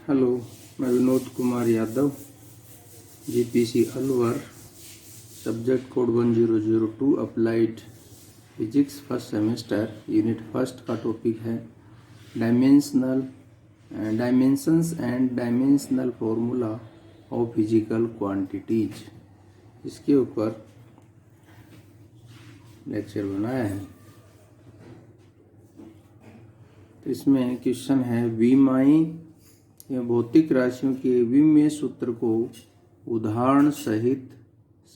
Hello, मैं Vinod Kumar Yadav, GPC Alwar, subject code 1002, applied physics first semester, unit first का topic है dimensions and dimensional formula of physical quantities. इसके ऊपर lecture बनाया है। तो इसमें क्वेश्चन है विमाई या भौतिक राशियों के विमीय सूत्र को उदाहरण सहित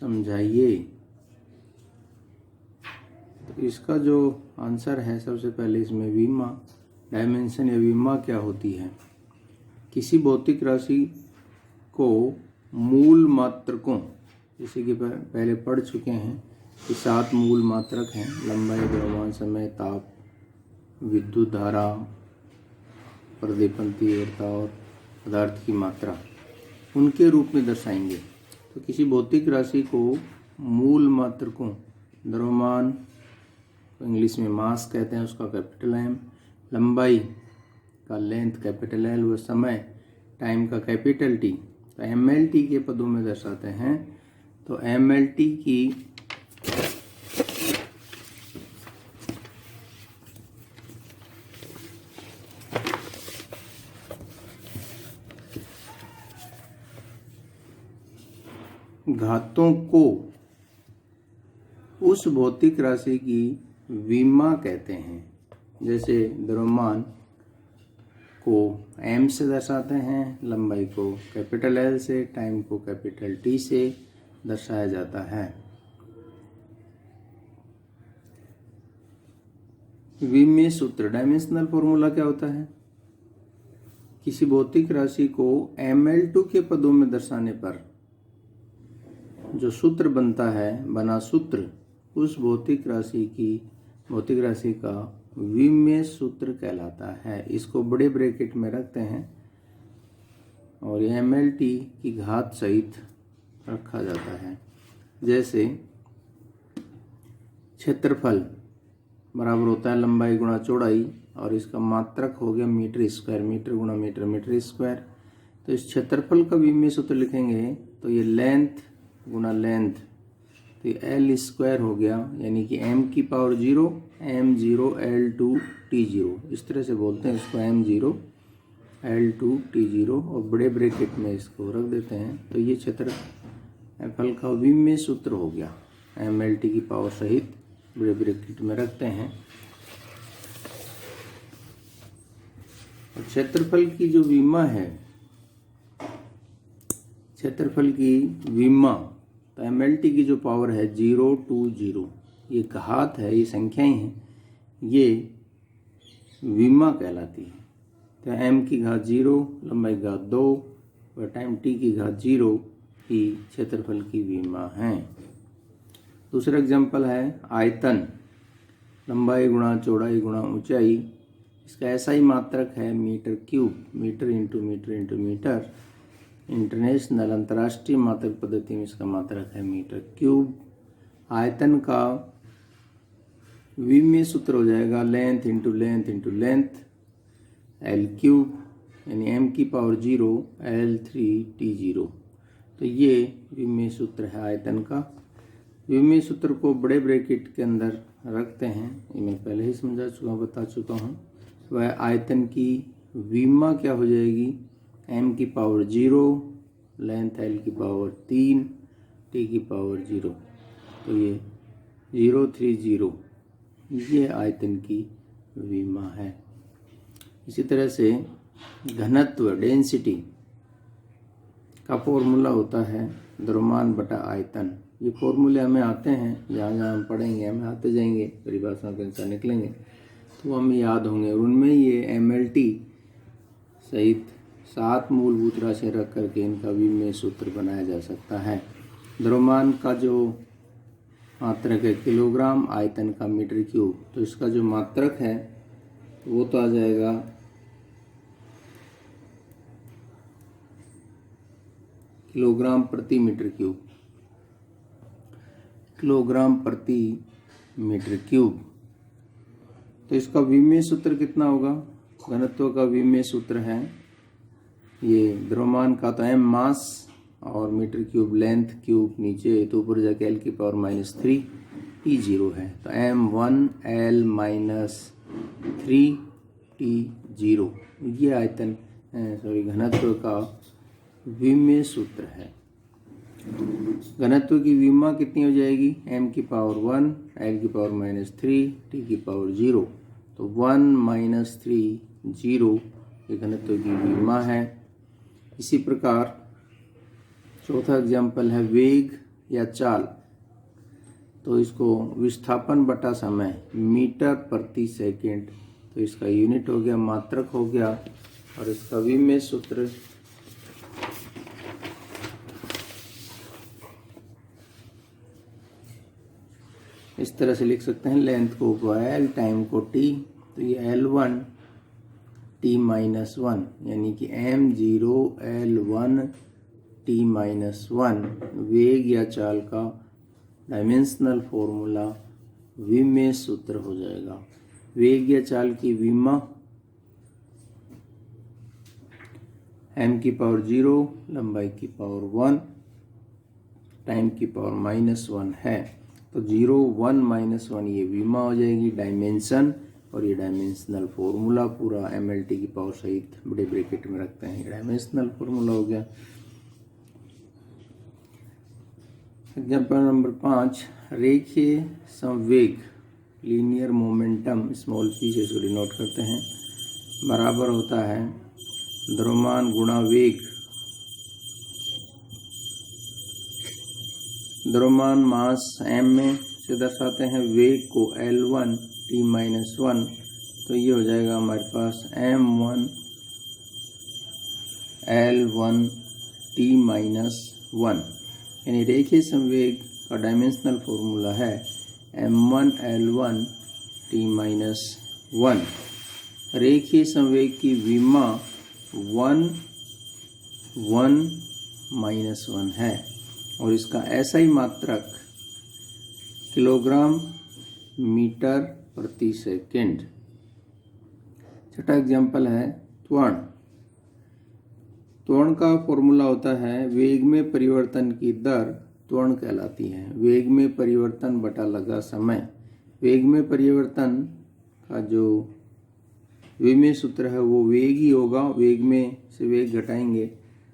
समझाइए। तो इसका जो आंसर है, सबसे पहले इसमें विमा डायमेंशन या विमा क्या होती है। किसी भौतिक राशि को मूल मात्रकों, जैसे कि पहले पढ़ चुके हैं कि 7 मूल मात्रक हैं, लंबाई, द्रव्यमान, समय, ताप, विद्युत धारा, प्रदीपन, तीव्रता और पदार्थ की मात्रा, उनके रूप में दर्शाएंगे। तो किसी भौतिक राशि को मूल मात्रकों, द्रव्यमान को इंग्लिश में मास कहते हैं, उसका कैपिटल एम, लंबाई का लेंथ कैपिटल एल, व समय टाइम का कैपिटल टी, तो एम एल टी के पदों में दर्शाते हैं। तो एम एल टी की घातों को उस भौतिक राशि की विमा कहते हैं। जैसे द्रव्यमान को m से दर्शाते हैं, लंबाई को कैपिटल L से, टाइम को कैपिटल T से दर्शाया जाता है। विमीय सूत्र डायमेंशनल फॉर्मूला क्या होता है? किसी भौतिक राशि को ml2 के पदों में दर्शाने पर जो सूत्र बनता है, बना सूत्र उस भौतिक राशि का विमीय सूत्र कहलाता है। इसको बड़े ब्रैकेट में रखते हैं और mlt की घात सहित रखा जाता है। जैसे क्षेत्रफल बराबर होता है लंबाई गुणा चौड़ाई, और इसका मात्रक हो गया मीटर स्क्वायर, मीटर गुणा मीटर, मीटर स्क्वायर। तो इस क्षेत्रफल का विमीय सूत्र लिखेंगे तो ये लेंथ गुणा लेंथ, तो ये एल स्क्वायर हो गया, यानी कि m की पावर 0 m0 L2 T0, इस तरह से बोलते हैं इसको, m0 L2 T0, और बड़े ब्रैकेट में इसको रख देते हैं। तो ये क्षेत्रफल का विमीय सूत्र हो गया, mlt की पावर सहित बड़े ब्रैकेट में रखते हैं। और क्षेत्रफल की जो विमा है, क्षेत्रफल की विमा, तो mlt की जो पावर है 0 to 0, ये घात है, ये संख्याएं हैं, ये विमा कहलाती है। तो m की घात 0, लंबाई की घात 2 और टाइम t की घात 0 ही क्षेत्रफल की विमा है। दूसरा एग्जाम्पल है आयतन, लंबाई गुणा चौड़ाई गुणा ऊंचाई, इसका ऐसा ही मात्रक है metre cube, metre into metre into metre. International अंतर्राष्ट्रीय मात्रक पद्धति में इसका मात्रक है मीटर क्यूब। आयतन का विमीय सूत्र हो जाएगा length into length into length, L cube, यानी m की पावर 0 L3 T0। तो ये विमीय सूत्र है आयतन का। विमीय सूत्र को बड़े ब्रैकेट के अंदर रखते हैं, ये मैं पहले ही बता चुका हूँ। वह आयतन की विमा क्या हो जाएगी, m की पावर 0, लेंथ l की पावर 3, t की पावर 0, तो ये 030, ये आयतन की विमा है। इसी तरह से घनत्व डेंसिटी का फॉर्मूला होता है द्रव्यमान बटा आयतन। ये फॉर्मूले हमें आते हैं, जहाँ जहाँ हम पढ़ेंगे हमें आते जाएंगे, परिभाषा के अनुसार निकलेंगे तो हमें याद होंगे। और उनमें ये mlt सहित 7 मूलभूत राशियाँ रख करके इनका विमीय सूत्र बनाया जा सकता है। द्रव्यमान का जो मात्रक है किलोग्राम, आयतन का मीटर क्यूब, तो इसका जो मात्रक है वो तो आ जाएगा किलोग्राम प्रति मीटर क्यूब, किलोग्राम प्रति मीटर क्यूब। तो इसका विमीय सूत्र कितना होगा? घनत्व का विमीय सूत्र है ये द्रव्यमान का तो m मास और मीटर क्यूब लेंथ क्यूब नीचे तो ऊपर जाके l की पावर -3 T0 है। तो m1 L -3 T0 ये आयतन घनत्व का विमेय सूत्र है। घनत्व की विमा कितनी हो जाएगी? m की पावर 1 L की पावर -3 T की पावर 0। तो 1 - 3 0 ये घनत्व की विमा है। इसी प्रकार चौथा एग्जाम्पल है वेग या चाल। तो इसको विस्थापन बटा समय मीटर प्रति सेकंड, तो इसका यूनिट हो गया, मात्रक हो गया, और इसका विमेय सूत्र इस तरह से लिख सकते हैं। लेंथ को L, टाइम को T, तो ये L1 T-1 यानी कि m0 L1 T-1 वेग या चाल का डायमेंशनल फॉर्मूला विमेय सूत्र हो जाएगा। वेग या चाल की विमा m की पावर 0, लंबाई की पावर 1, टाइम की पावर -1 है। तो 0, 1, -1 ये विमा हो जाएगी डायमेंशन, और ये डायमेंशनल फॉर्मूला पूरा mLT की पावर सहित बड़े ब्रैकेट में रखते हैं, डायमेंशनल फॉर्मूला हो गया। एग्जाम्पल नंबर 5, रेखीय संवेग लीनियर मोमेंटम स्मॉल p से इसको डिनोट करते हैं, बराबर होता है द्रव्यमान गुणा वेग। द्रव्यमान मास m में से दर्शाते हैं, वेग को L1 T-1, तो ये हो जाएगा हमारे पास m1 L1 T-1, यानी रेखीय संवेग का डायमेंशनल फॉर्मूला है m1 L1 T-1। रेखीय संवेग की विमा 1, 1, -1 है, और इसका SI मात्रक किलोग्राम मीटर प्रति सेकंड। छठा एग्जाम्पल है त्वरण। त्वरण का फॉर्मूला होता है वेग में परिवर्तन की दर त्वरण कहलाती है। वेग में परिवर्तन बटा लगा समय। वेग में परिवर्तन का जो विमेय सूत्र है वो वेग ही होगा, वेग में से वेग घटाएंगे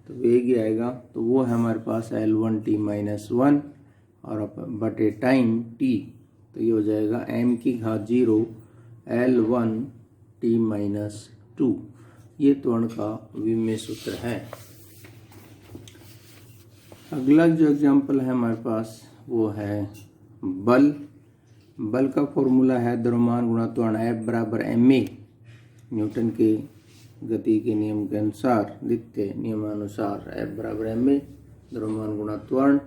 तो वेग ही आएगा। तो वो है हमारे पास L1 T-1 और बटे टाइम T, तो ये हो जाएगा m⁻0 L1 T-2। ये त्वरण का विमेय सूत्र है। अगला जो एग्जाम्पल है हमारे पास वो है बल। बल का फॉर्मूला है द्रव्यमान गुणा त्वरण, F बराबर ma। न्यूटन के गति के नियम के अनुसार, द्वितीय नियमानुसार F बराबर ma, द्रव्यमान गुणा त्वरण।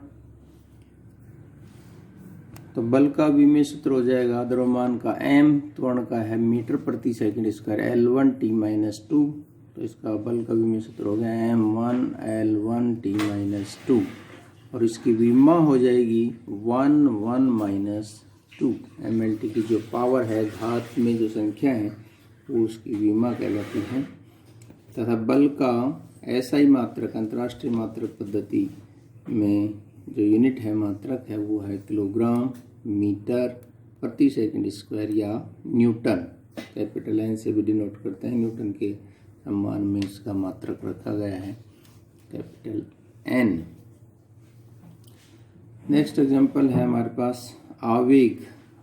तो बल का विमेय सूत्र हो जाएगा द्रव्यमान का m, त्वरण का है मीटर प्रति सेकंड स्क्वायर L1 T-2, तो इसका बल का विमेय सूत्र हो गया m1 L1 T-2, और इसकी विमा हो जाएगी 1, 1 - 2। mLT की जो पावर है, घात में जो संख्या है, वो उसकी विमा कहलाती है। तथा बल का SI मात्रक, अंतर्राष्ट्रीय मात्रक पद्धति में जो यूनिट है, मात्रक है, वो है किलोग्राम मीटर प्रति सेकंड स्क्वायर या न्यूटन। कैपिटल N से भी डिनोट करते हैं, न्यूटन के सम्मान में इसका मात्रक रखा गया है कैपिटल N। नेक्स्ट एग्जांपल है हमारे पास आवेग।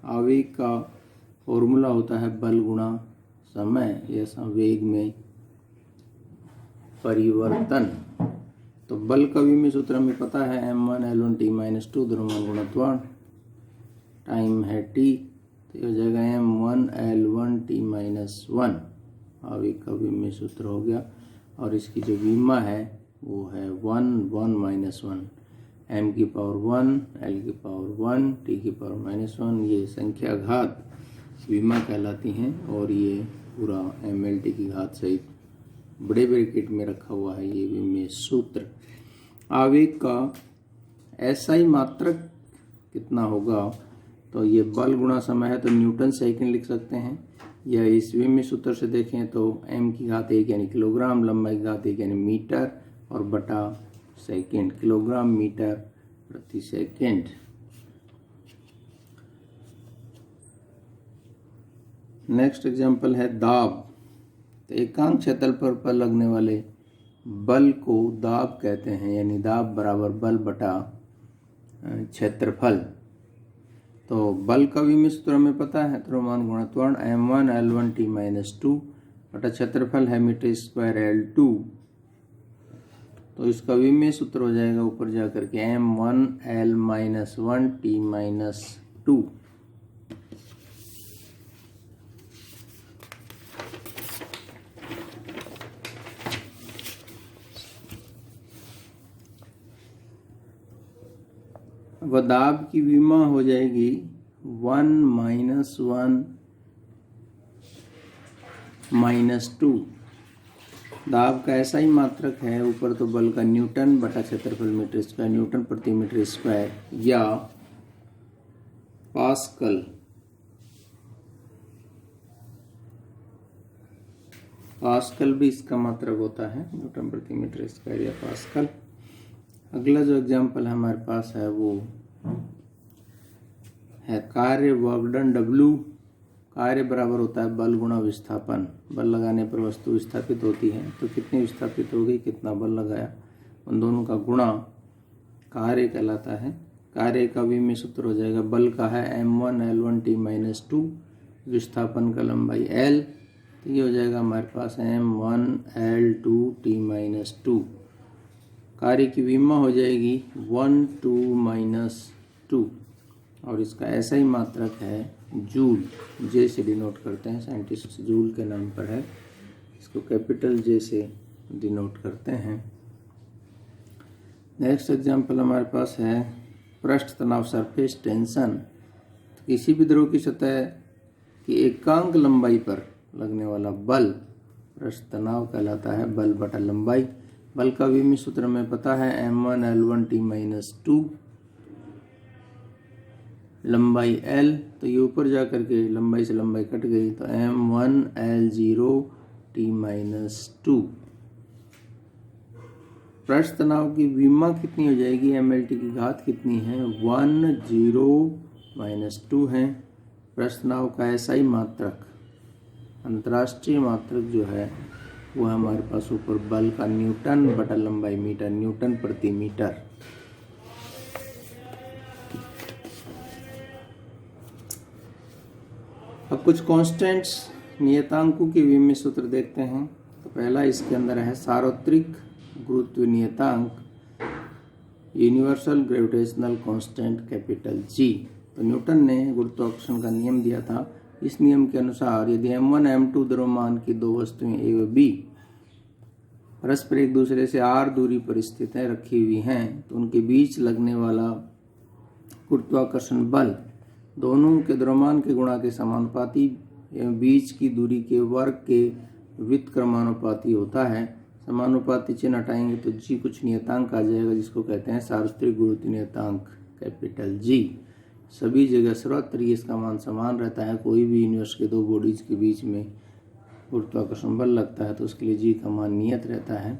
आवेग का फॉर्मूला होता है बल गुणा समय या संवेग में परिवर्तन। तो बल का विमेय सूत्र हमें पता है m1 L1 T-2, द्रव्यमान गुणा त्वरण, टाइम है t, तो ये हो जाएगा m1 L1 T-1। आवेग का विमेय सूत्र हो गया, और इसकी जो विमा है वो है 1, 1 - 1, m की पावर 1, L की पावर 1, t की पावर -1। ये संख्या घात विमा कहलाती हैं, और ये पूरा mLT की घात सहित बड़े ब्रैकेट में रखा हुआ है ये विमेय सूत्र। आवेग का SI मात्रक कितना होगा? तो ये बल गुणा समय है, तो न्यूटन सेकंड लिख सकते हैं। या इस विम्य सूत्र से देखें तो m की घात 1 यानी किलोग्राम, लंबाई की घात 1 यानी मीटर और बटा सेकेंड, किलोग्राम मीटर प्रति सेकेंड। नेक्स्ट एग्जांपल है दाब। तो एकांक क्षेत्रफल पर लगने वाले बल को दाब कहते हैं, यानी दाब बराबर बल बटा क्षेत्रफल। तो बल का विम्य सूत्र हमें पता है, द्रव्यमान गुणा त्वरण m1 L1 T-2 बटा क्षेत्रफल है मीटर स्क्वायर L2। तो इसका विम्य सूत्र हो जाएगा ऊपर जाकर के m1 L-1 T-2। अब दाब की विमा हो जाएगी 1 - 2। दाब का ऐसा ही मात्रक है, ऊपर तो बल का न्यूटन बटा क्षेत्रफल मीटर स्क्वायर, न्यूटन प्रति मीटर स्क्वायर या पास्कल। पास्कल भी इसका मात्रक होता है, न्यूटन प्रति मीटर स्क्वायर या पास्कल। अगला जो एग्जाम्पल हमारे पास है वो है कार्य वर्क डन W। कार्य बराबर होता है बल गुणा विस्थापन। बल लगाने पर वस्तु विस्थापित होती है, तो कितनी विस्थापित हो गई, कितना बल लगाया, उन दोनों का गुणा कार्य कहलाता है। कार्य का विम्य सूत्र हो जाएगा, बल का है m1 L1 T-2, विस्थापन का लंबाई L, तो ये हो जाएगा हमारे पास m1 L2 T-2। कार्य की विमा हो जाएगी 1 2 - 2 और इसका ऐसा ही मात्रक है जूल, जे से डिनोट करते हैं, साइंटिस्ट जूल के नाम पर है, इसको कैपिटल जे से डिनोट करते हैं। नेक्स्ट एग्जांपल हमारे पास है पृष्ठ तनाव सरफेस टेंशन। तो किसी भी द्रव की सतह की एकांक लंबाई पर लगने वाला बल पृष्ठ तनाव कहलाता है, बल बटा लंबाई। बल का विम्य सूत्र में पता है m1 L1 T-2, लंबाई L, तो ये ऊपर जाकर के लंबाई से लंबाई कट गई, तो m1 L0 T-2। पृष्ठ तनाव की विमा कितनी हो जाएगी, mLT की घात कितनी है, 1 0 - 2 है। पृष्ठ तनाव का ऐसा ही मात्रक, अंतर्राष्ट्रीय मात्रक जो है वो हमारे पास ऊपर बल का न्यूटन बटा लंबाई मीटर, न्यूटन प्रति मीटर। अब कुछ कांस्टेंट्स नियतांकों के विम्य सूत्र देखते हैं। तो पहला इसके अंदर है सार्वत्रिक गुरुत्व नियतांक, universal gravitational constant capital G। तो न्यूटन ने गुरुत्वाकर्षण का नियम दिया था। इस नियम के अनुसार यदि m1 m2 द्रव्यमान की दो वस्तुएं A व B परस्पर एक दूसरे से r दूरी पर स्थित है, रखी हुई हैं, तो उनके बीच लगने वाला गुरुत्वाकर्षण बल दोनों के द्रव्यमान के गुणा के समानुपाती एवं बीच की दूरी के वर्ग के व्युत्क्रमानुपाती होता है। समानुपाती चिन्ह हटाएंगे तो G कुछ नियतांक आ जाएगा, जिसको कहते हैं सार्वत्रिक गुरुत्व नियतांक कैपिटल G। सभी जगह सर्वत्र इसका मान समान रहता है। कोई भी यूनिवर्स के दो बॉडीज के बीच में गुरुत्वाकर्षण बल लगता है तो उसके लिए G का मान नियत रहता है।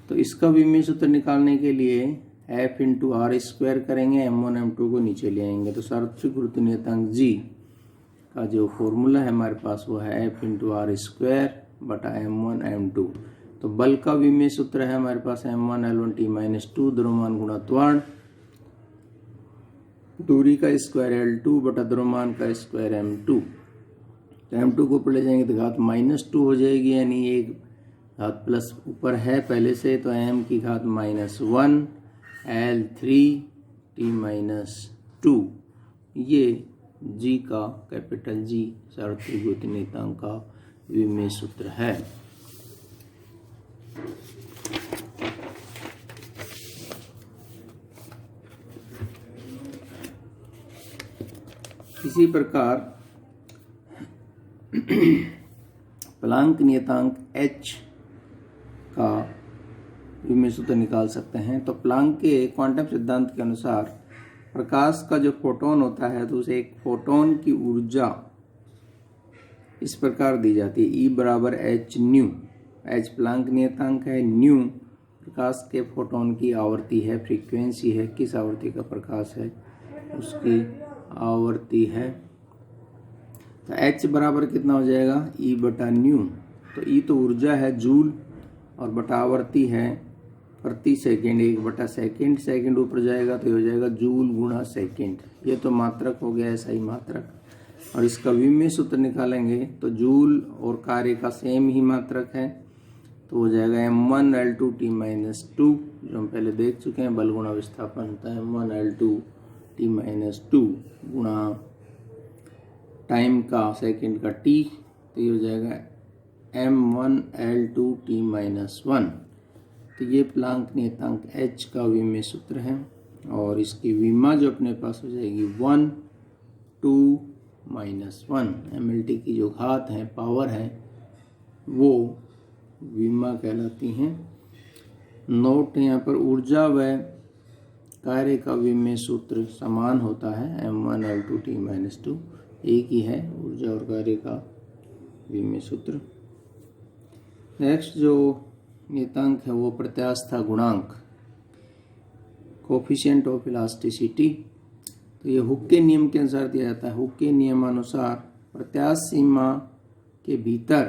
तो इसका विम्य सूत्र निकालने के लिए F × r² करेंगे, m1 m2 को नीचे ले आएंगे, तो सार्वत्रिक गुरुत्व नियतांक G का जो फॉर्मूला है हमारे पास वो है F × r² बटा m1 m2। तो बल का विम्य सूत्र है हमारे पास m1 L1 T-2, द्रव्यमान गुणा त्वरण, दूरी का स्क्वायर L2 बटा द्रव्यमान का स्क्वायर m2। तो m2 को ऊपर ले जाएंगे तो घात -2 हो जाएगी, यानी एक घात प्लस ऊपर है पहले से, तो m की घात -1 L3 T-2। ये G का कैपिटल G सार्वत्रिक गुरुत्व नियतांक का विम्य सूत्र है। इसी प्रकार प्लांक नियतांक H का विम्य सूत्र निकाल सकते हैं। तो प्लांक के क्वांटम सिद्धांत के अनुसार प्रकाश का जो फोटोन होता है तो उसे एक फोटोन की ऊर्जा इस प्रकार दी जाती है। ई बराबर एच न्यू, एच प्लांक नियतांक है, न्यू प्रकाश के फोटोन की आवर्ती है, फ्रीक्वेंसी है, किस आवर्ती का प्रकाश है उसकी आवर्ती है। तो एच बराबर कितना हो जाएगा, ई बटा न्यू। तो ई तो ऊर्जा है जूल और बटा आवर्ती है प्रति सेकेंड, 1/सेकेंड, सेकेंड ऊपर जाएगा तो ये हो जाएगा जूल गुणा सेकेंड। ये तो मात्रक हो गया, ऐसा ही मात्रक। और इसका विमेय सूत्र निकालेंगे तो जूल और कार्य का सेम ही मात्रक है, तो हो जाएगा m1L2T-2, जो हम पहले देख चुके हैं, बल गुणा विस्थापन होता है m1L2T-2 गुणा टाइम का सेकंड का t, तो ये हो जाएगा m1L2T-1। तो ये प्लांक नियतांक h का विमेय सूत्र है और इसकी विमा जो अपने पास हो जाएगी 1, 2, -1। mLT की जो घात है, पावर है, वो विमा कहलाती हैं। नोट यहाँ पर ऊर्जा व कार्य का विमेय सूत्र समान होता है, m1L2T-2 एक ही है ऊर्जा और कार्य का विमेय सूत्र। नेक्स्ट जो नियतांक है वो प्रत्यास्था गुणांक, कोफिशिएंट ऑफ इलास्टिसिटी। तो ये हुक के नियम के अनुसार दिया जाता है। हुक के नियमानुसार प्रत्यास्थ सीमा के भीतर,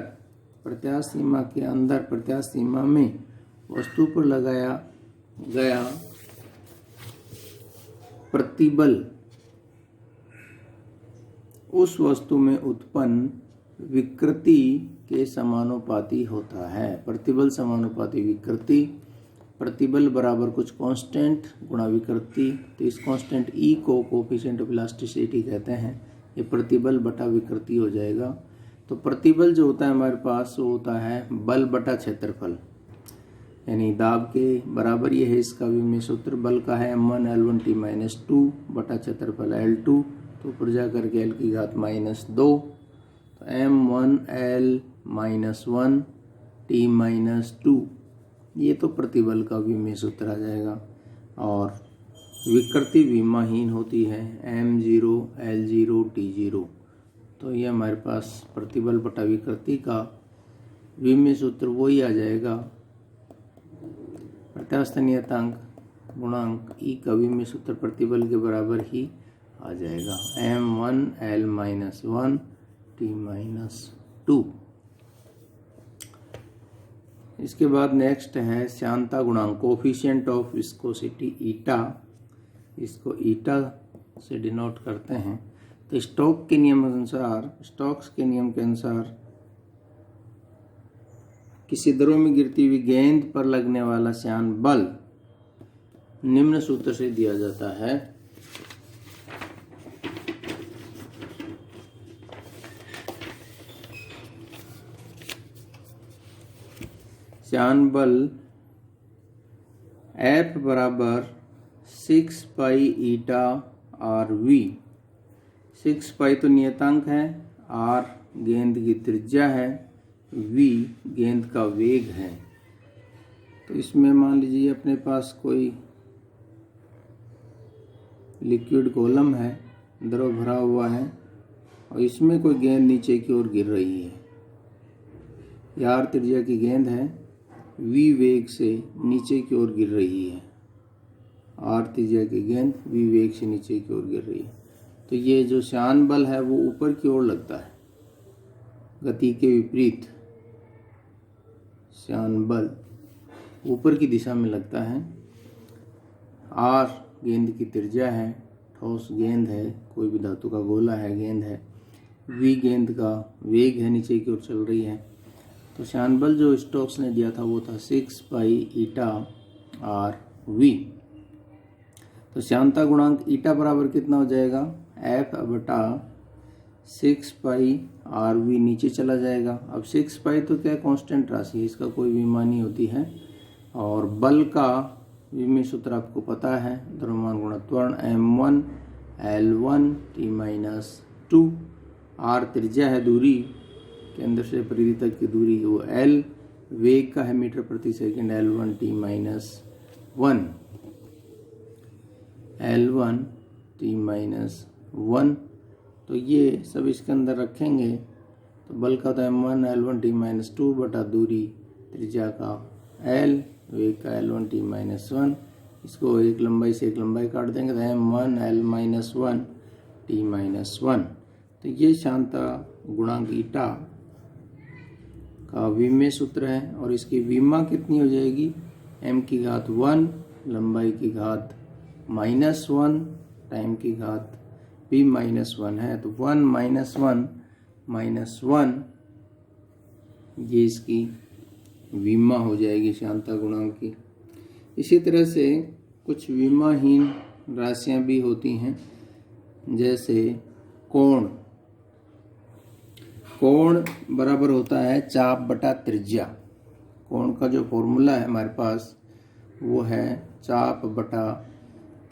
प्रत्यास्थ सीमा के अंदर, प्रत्यास्थ सीमा में वस्तु पर लगाया गया प्रतिबल उस वस्तु में उत्पन्न विकृति के समानुपाती होता है। प्रतिबल समानुपाती विकृति, प्रतिबल बराबर कुछ कांस्टेंट गुणा विकृति, तो इस कांस्टेंट ई को कोफिशिएंट ऑफ इलास्टिसिटी कहते हैं। ये प्रतिबल बटा विकृति हो जाएगा। तो प्रतिबल जो होता है हमारे पास वो होता है बल बटा क्षेत्रफल, यानी दाब के बराबर ये है इसका विमेय सूत्र। बल का है m1L1T-2 बटा क्षेत्रफल L2, तो ऊपर जा करके L की घात -2, तो m1L-1T-2, ये तो प्रतिबल का विमेय सूत्र आ जाएगा। और विकृति विमाहीन होती है m0L0T0, तो ये हमारे पास प्रतिबल बटा विकृति का विमेय सूत्र वही आ जाएगा। प्रत्यास्थ नियतांक गुणांक ई का विमेय सूत्र प्रतिबल के बराबर ही आ जाएगा, m1L-1T-2। इसके बाद नेक्स्ट है श्यानता गुणांक, कोफिशिएंट ऑफ विस्कोसिटी ईटा। इसको ईटा से डिनोट करते हैं। तो स्टोक्स के नियम के अनुसार किसी दरों में गिरती हुई गेंद पर लगने वाला श्यान बल निम्न सूत्र से दिया जाता है। श्यान बल F बराबर 6 पाई ईटा RV। 6 पाई तो नियतांक है, R गेंद की त्रिज्या है, V गेंद का वेग है। तो इसमें मान लीजिए अपने पास कोई लिक्विड कॉलम है, द्रव भरा हुआ है और इसमें कोई गेंद नीचे की ओर गिर रही है। R त्रिज्या की गेंद है, V वेग से नीचे की ओर गिर रही है। R त्रिज्या की गेंद V वेग से नीचे की ओर गिर रही है। तो ये जो श्यान बल है वो ऊपर की ओर लगता है, गति के विपरीत श्यान बल ऊपर की दिशा में लगता है। R गेंद की त्रिज्या है, ठोस गेंद है, कोई भी धातु का गोला है, गेंद है। V गेंद का वेग है, नीचे की ओर चल रही है। तो श्यान बल जो स्टोक्स ने दिया था वो था 6 पाई ईटा RV। तो श्यानता गुणांक ईटा बराबर कितना हो जाएगा, F बटा 6 पाई RV, नीचे चला जाएगा। अब 6 पाई तो क्या कांस्टेंट राशि है, इसका कोई विमा नहीं होती है। और बल का विमेय सूत्र आपको पता है, द्रव्यमान गुणा त्वरण m1L1T-2। R त्रिज्या है दूरी, केंद्र से परिधि तक की दूरी, वो L वेग का है मीटर प्रति सेकंड, L1T-1, L1T-1। तो ये सब इसके अंदर रखेंगे तो बल का तो m1 L1t-2 बटा दूरी त्रिज्या का L, वेग का L1t-1, इसको एक लंबाई से एक लंबाई काट देंगे तो m1 L-1t-1। तो ये शांता गुणांक ईटा का विमेय सूत्र है और इसकी विमा कितनी हो जाएगी, m की घात 1, लंबाई की घात -1, टाइम की घात भी -1 है, तो 1 - 1 ये इसकी विमा हो जाएगी शांता गुणांक की। इसी तरह से कुछ विमाहीन राशियां भी होती हैं, जैसे कोण। कोण बराबर होता है चाप बटा त्रिज्या। कोण का जो फॉर्मूला है हमारे पास वो है चाप बटा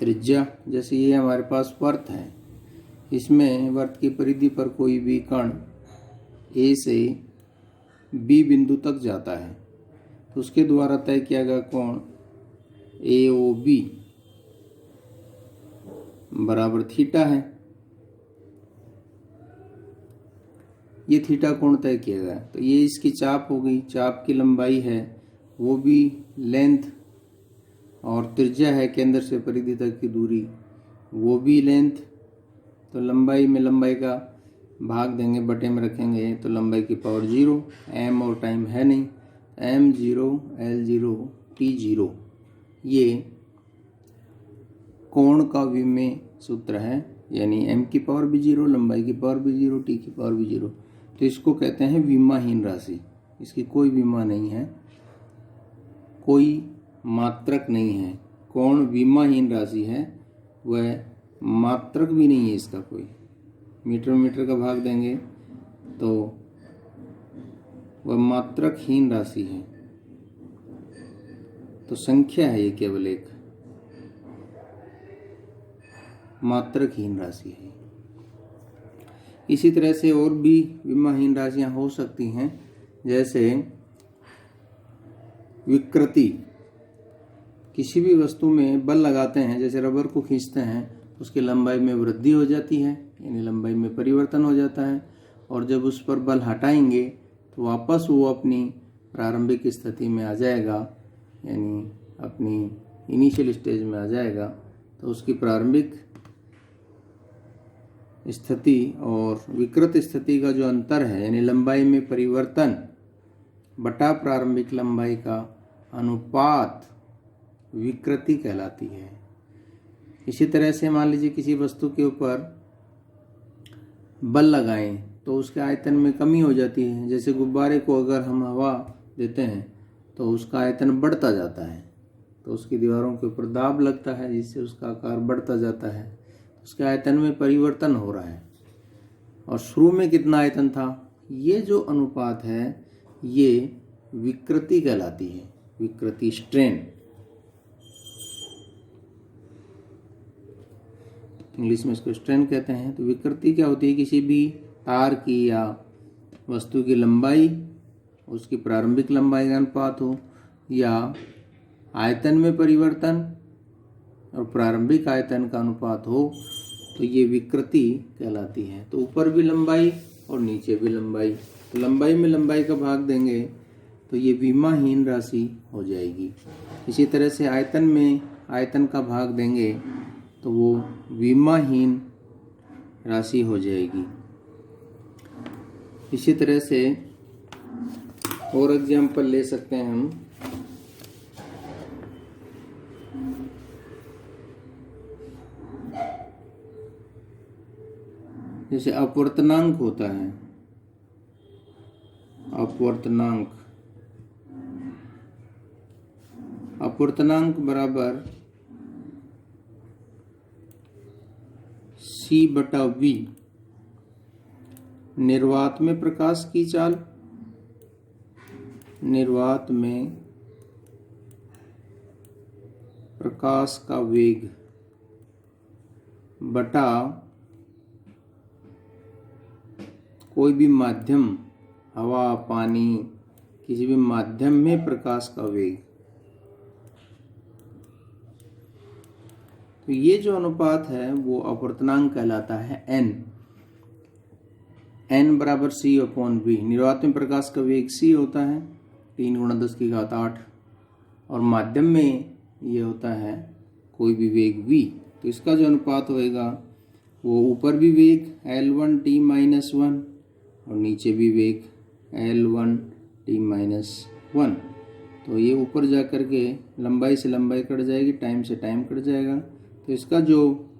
त्रिज्या। जैसे ये हमारे पास वर्त है, इसमें वर्त की परिधि पर कोई भी कण ए से बी बिंदु तक जाता है तो उसके द्वारा तय किया गया कोण AOB बराबर थीटा है। ये थीटा कोण तय किया गया, तो ये इसकी चाप हो गई, चाप की लंबाई है वो भी लेंथ, और त्रिज्या है केंद्र से परिधि तक की दूरी वो भी लेंथ। तो लंबाई में लंबाई का भाग देंगे, बटे में रखेंगे तो लंबाई की पावर 0, m और टाइम है नहीं, m0 L0 t0 ये कोण का विमेय सूत्र है, यानी m की पावर भी 0, लंबाई की पावर भी 0, t की पावर भी 0। तो इसको कहते हैं विमाहीन राशि। इसकी कोई विमा नहीं है, कोई मात्रक नहीं है। कोण विमाहीन राशि है, वह मात्रक भी नहीं है इसका कोई। मीटर मीटर का भाग देंगे तो वह मात्रकहीन राशि है। तो संख्या है, ये केवल एक मात्रकहीन राशि है। इसी तरह से और भी विमाहीन राशियां हो सकती हैं, जैसे विकृति। किसी भी वस्तु में बल लगाते हैं, जैसे रबर को खींचते हैं, उसकी लंबाई में वृद्धि हो जाती है, यानी लंबाई में परिवर्तन हो जाता है, और जब उस पर बल हटाएंगे तो वापस वो अपनी प्रारंभिक स्थिति में आ जाएगा, यानी अपनी इनिशियल स्टेज में आ जाएगा। तो उसकी प्रारंभिक स्थिति और विकृत स्थिति का जो अंतर है, यानी लंबाई में परिवर्तन बटा प्रारंभिक लंबाई का अनुपात विकृति कहलाती है। इसी तरह से मान लीजिए किसी वस्तु के ऊपर बल लगाएं तो उसके आयतन में कमी हो जाती है। जैसे गुब्बारे को अगर हम हवा देते हैं तो उसका आयतन बढ़ता जाता है, तो उसकी दीवारों के ऊपर दाब लगता है जिससे उसका आकार बढ़ता जाता है, उसके आयतन में परिवर्तन हो रहा है। और शुरू में कितना आयतन था, ये जो अनुपात है ये विकृति कहलाती है, विकृति, स्ट्रेन। इंग्लिश में इसको स्ट्रेन कहते हैं। तो विकृति क्या होती है, किसी भी तार की या वस्तु की लंबाई उसकी प्रारंभिक लंबाई का अनुपात हो, या आयतन में परिवर्तन और प्रारंभिक आयतन का अनुपात हो, तो ये विकृति कहलाती है। तो ऊपर भी लंबाई और नीचे भी लंबाई, तो लंबाई में लंबाई का भाग देंगे तो ये विमाहीन राशि हो जाएगी। इसी तरह से आयतन में आयतन का भाग देंगे तो वो विमाहीन राशि हो जाएगी। इसी तरह से और एग्जाम्पल ले सकते हैं हम, जैसे अपवर्तनांक होता है, अपवर्तनांक, अपवर्तनांक बराबर C/V। निर्वात में प्रकाश की चाल, निर्वात में प्रकाश का वेग बटा कोई भी माध्यम, हवा, पानी, किसी भी माध्यम में प्रकाश का वेग। तो ये जो अनुपात है वो अपवर्तनांक कहलाता है n। n बराबर c अपॉन v। निर्वात में प्रकाश का वेग c होता है 3 × 10⁸, और माध्यम में ये होता है कोई भी वेग v। तो इसका जो अनुपात होएगा वो ऊपर भी वेग L1t-1 और नीचे भी वेग L1t-1। तो ये ऊपर जा कर के लंबाई से लंबाई कट जाएगी, टाइम से टाइम कट जाएगा। तो इसका जो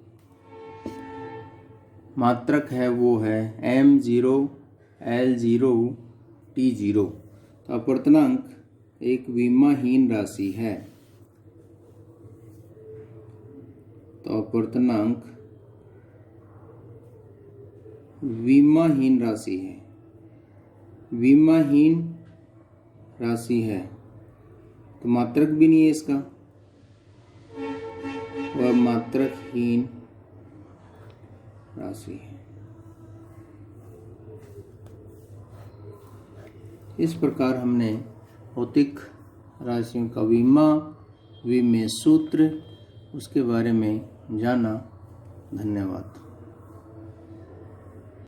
मात्रक है वो है m0 L0 t0। तो अपवर्तनांक एक विमाहीन राशि है। तो अपवर्तनांक विमाहीन राशि है, विमाहीन राशि है। तो मात्रक भी नहीं है इसका, वह मात्रकहीन राशि है। इस प्रकार हमने भौतिक राशियों का विमेय सूत्र उसके बारे में जाना। धन्यवाद।